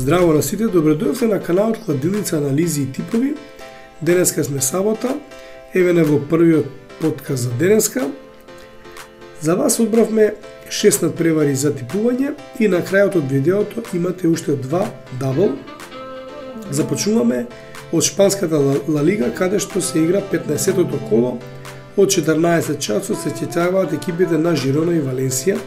Здраво на сите, добредојавте на каналот Хладилница анализи и типови. Денеска сме сабота, еве не во првиот подкаст за денеска. За вас одбравме 6 надпревари за типување и на крајот од видеото имате уште 2 дабл. Започнуваме од шпанската Ла Лига, каде што се игра 15-тото коло. Од 14 часот се ќе екипите на Жирона и Валенсија.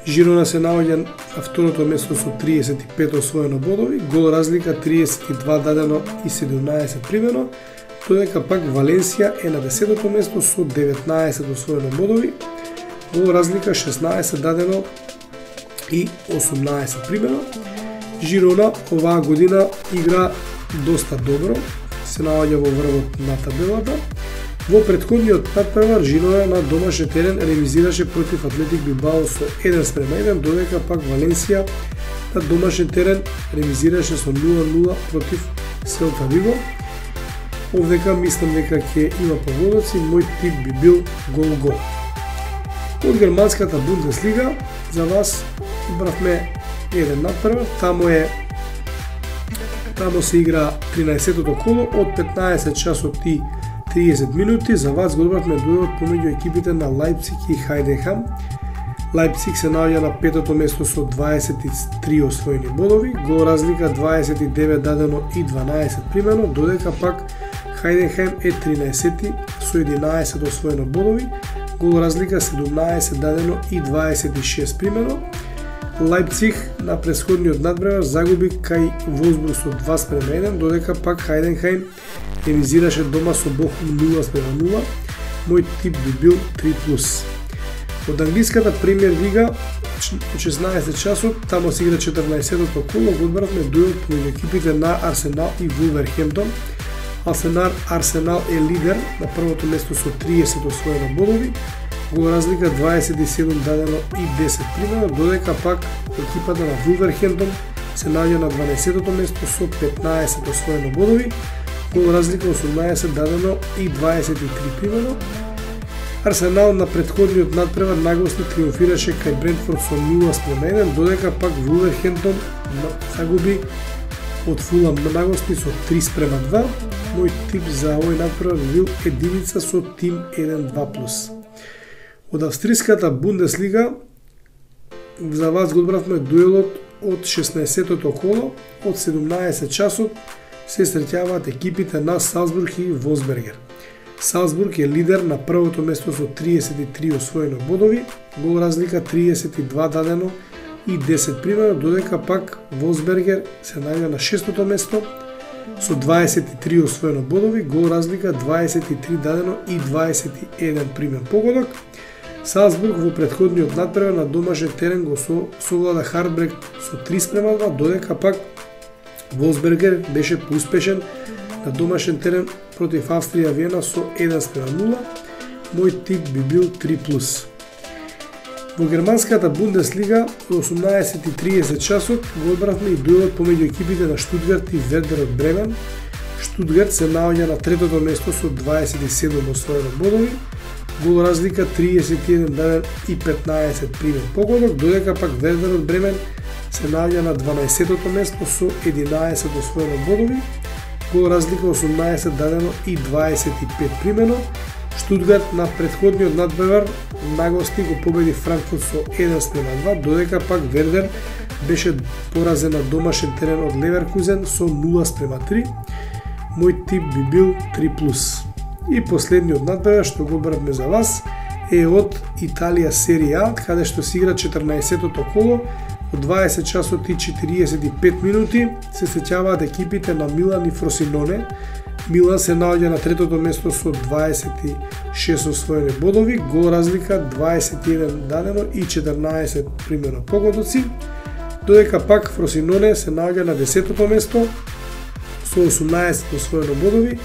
Жирона се наоѓа на второто место со 35 освоено бодови, гол разлика 32 дадено и 17 примено, додека пак Валенсија е на 10-то место со 19 освоено бодови, гол разлика 16 дадено и 18 примено. Жирона оваа година игра доста добро, се наоѓа во врвот на табелата. Во претходниот надпревар Жирона на домашен терен ремизираше против Атлетик Билбао со 1:1, додека пак Валенсија на домашен терен ремизираше со 0:0 против Селта Виго. Овдека мислам дека ќе има погодоци, мој тип би бил гол-гол. Од германската Бундеслига за вас бравме еден надпревар, тамо се игра 13-тото коло од 15 часот и 30 минути. За вас го одбравме дуелот помеѓу екипите на Лајпциг и Хајденхам. Лајпциг се наоѓа на 5-то место со 23 освоени бодови, гол разлика 29 дадено и 12 примено, додека пак Хајденхам е 13-ти со 11 освоено бодови, гол разлика 17 дадено и 26 примено. Лајпциг на претходниот надпревар загуби кај Волсбург со 2:1, додека пак Хајденхам ремизираше дома со Бохум 0:0. Мој тип би бил 3+. Од англиската премиер лига од 16 часот, тамо се игра 14-тото коло, го одбравме дуел помеѓу екипите на Арсенал и Вулверхемптон. Арсенал е лидер на првото место со 30 освоено бодови, гол разлика 27 дадено и 10 примено, додека пак екипата на Вулверхемптон се наоѓа на 12-тото место со 15 освоено бодови, гол разлика 18 дадено и 23 примено. Арсенал на претходниот надпревар нагласно триумфираше кај Брентфорд со 0:1, додека пак Вулверхемптон загуби од Фулам нагласно со 3:2. Мој тип за овој надпревар бил единица со тим 1-2+. Од австриската Бундеслига за вас го одбравме дуелот од 16-тото коло, од 17 часот се среќаваат екипите на Салцбург и Волсбергер. Салцбург е лидер на првото место со 33 освоено бодови, гол разлика 32 дадено и 10 примено, додека пак Волсбергер се наоѓа на 6-то место со 23 освоено бодови, гол разлика 23 дадено и 21 примен погодок. Салцбург во претходниот надпревар на домашен терен го совлада Хартбрек со 3:2, додека пак Волсбергер беше поуспешен на домашен терен против Австрија Виена со 1:0. Мој тип би бил 3+. Во германската Бундеслига од 18:30 часот го одбравме и дуелот помеѓу екипите на Штутгарт и Вердер од Бремен. Штутгарт се наоѓа на третото место со 27 освоено бодови, гол разлика 31 даден и 15 примен погодок, додека пак Вердер од Бремен се наоѓа на 12-тото место со 11 освоено бодови, гол разлика 18 дадено и 25 примено. Штутгарт на претходниот надпревар нагласни го победи Франкфурт со 1:2, додека пак Вердер беше поразен на домашен терен од Леверкузен со 0:3. Мој тип би бил 3+. И последниот надпревар што го одбравме за вас е од Италија Серија А, каде што се игра 14-тото коло. Од 20 часот и 45 минути се среќаваат екипите на Милан и Фросиноне. Милан се наоѓа на третото место со 26 освоени бодови, гол разлика 21 дадено и 14 примено погодоци, додека пак Фросиноне се наоѓа на 10-тото место со 18 освоено бодови,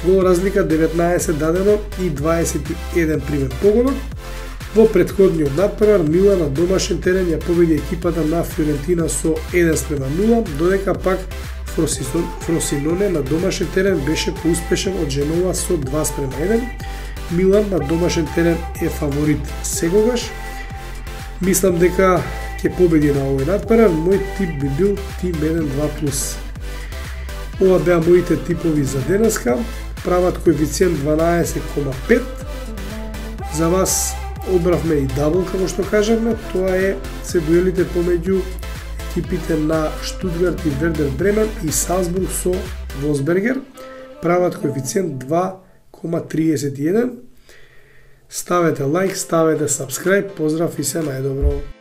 гол разлика 19 дадено и 21 примен погодок. Во претходниот надпревар Милан на домашен терен ја победи екипата на Фиорентина со 1:0, додека пак Фросиноне на домашен терен беше поуспешен од Женова со 2:1. Милан на домашен терен е фаворит сегогаш. Мислам дека ќе победи на овој надпревар. Мој тип би бил тим 1-2+. Ова беа моите типови за денеска. Прават коефициент 12,5. За вас одбравме и дабл, како што кажавме. Тоа се дуелите помеѓу екипите на Штутгарт и Вердер Бремен и Салцбург со Волсбергер. Прават коефициент 2,31. Ставете лайк, ставете сабскрајб. Поздрав и се најдобро.